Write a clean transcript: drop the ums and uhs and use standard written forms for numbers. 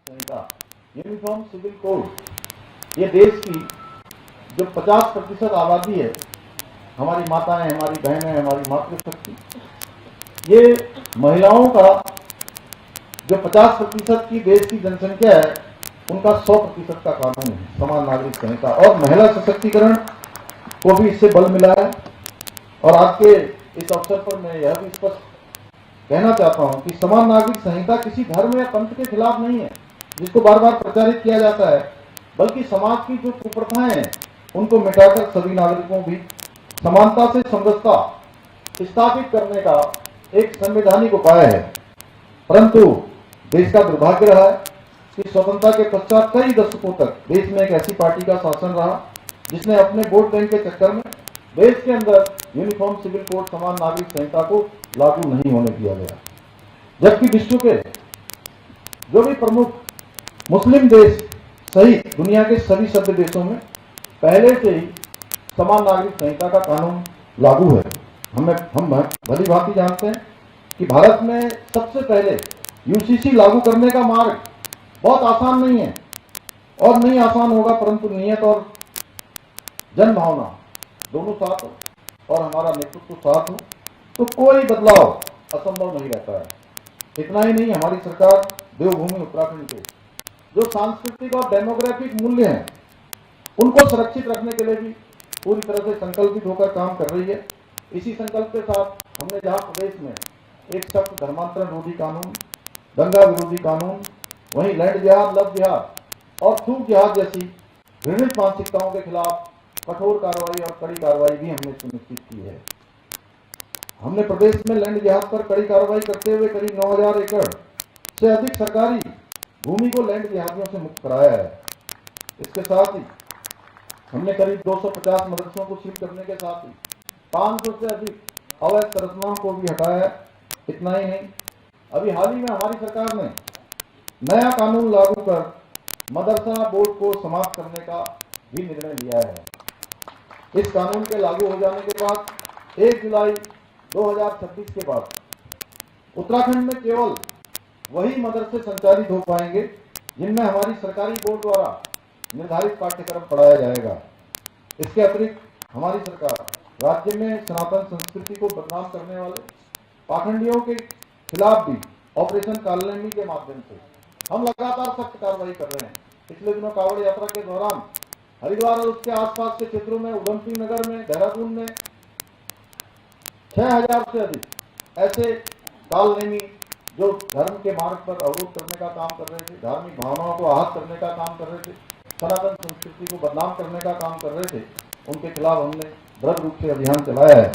संहिता, uniform civil code, ये देश की जो 50% आबादी है, हमारी माताएं, हमारी बहनें, हमारी मातृशक्ति, ये महिलाओं का जो 50% की देश की जनसंख्या है, उनका 100% का कानून है, समान नागरिक संहिता। और महिला सशक्तिकरण को भी इससे बल मिला है। और आज के इस अवसर पर मैं यह भी स्पष्ट कहना चाहता हूं कि समान नागरिक संहिता किसी धर्म या पंथ के खिलाफ नहीं है, जिसको बार बार प्रचारित किया जाता है, बल्कि समाज की जो कुप्रथाएं हैं उनको मिटाकर सभी नागरिकों भी समानता से समरसता स्थापित करने का एक संवैधानिक उपाय है। परंतु देश का दुर्भाग्य रहा है कि स्वतंत्रता के पश्चात कई दशकों तक देश में एक ऐसी पार्टी का शासन रहा जिसने अपने वोट बैंक के चक्कर में देश के अंदर यूनिफॉर्म सिविल कोड, समान नागरिक संहिता को लागू नहीं होने दिया गया। जबकि विश्व के जो भी प्रमुख मुस्लिम देश सहित दुनिया के सभी सभ्य देशों में पहले से ही समान नागरिक संहिता का कानून लागू है। हम भली भांति जानते हैं कि भारत में सबसे पहले यूसीसी लागू करने का मार्ग बहुत आसान नहीं है और नहीं आसान होगा, परंतु नियत और जनभावना दोनों साथ हो और हमारा नेतृत्व साथ हो तो कोई बदलाव असंभव नहीं रहता है। इतना ही नहीं, हमारी सरकार देवभूमि उत्तराखंड के जो सांस्कृतिक और डेमोग्राफिक मूल्य हैं उनको सुरक्षित रखने के लिए भी पूरी तरह से संकल्पित होकर काम कर रही है। इसी संकल्प के साथ हमने जहां प्रदेश में एक सख्त धर्मांतरण रोधी कानून, दंगा विरोधी कानून, वहीं लैंड जिहाद, लव जिहाद और थूक जिहाद जैसी घृणित मानसिकताओं के खिलाफ कठोर कार्रवाई और कड़ी कार्रवाई भी हमने सुनिश्चित की है। हमने प्रदेश में लैंड जिहाद पर कड़ी कार्रवाई करते हुए करीब 9000 एकड़ से अधिक सरकारी भूमि को लैंड जिहादियों से मुक्त कराया है। इसके साथ ही हमने करीब 250 मदरसों को सील करने के साथ ही 500 से अधिक अवैध संरचनाओं को भी हटाया है। इतना ही नहीं, अभी हाल ही में हमारी सरकार ने नया कानून लागू कर मदरसा बोर्ड को समाप्त करने का भी निर्णय लिया है। इस कानून के लागू हो जाने के बाद 1 जुलाई 2026 के बाद उत्तराखंड में केवल वही मदरसे संचालित हो पाएंगे जिनमें हमारी सरकारी बोर्ड द्वारा निर्धारित पाठ्यक्रम पढ़ाया जाएगा। इसके अतिरिक्त हमारी सरकार राज्य में सनातन संस्कृति को बदनाम करने वाले पाखंडियों के खिलाफ भी ऑपरेशन कालनेमी के माध्यम से हम लगातार सख्त कार्रवाई कर रहे हैं। पिछले दिनों कांवड़ यात्रा के दौरान हरिद्वार और उसके आसपास के क्षेत्रों में, उधमसिंह नगर में, देहरादून में 6000 से अधिक ऐसे कालनेमी जो धर्म के मार्ग पर अवरोध करने का काम कर रहे थे, धार्मिक भावनाओं को आहत करने का काम कर रहे थे, सनातन संस्कृति को बदनाम करने का काम कर रहे थे, उनके खिलाफ हमने दृढ़ रूप से अभियान चलाया है।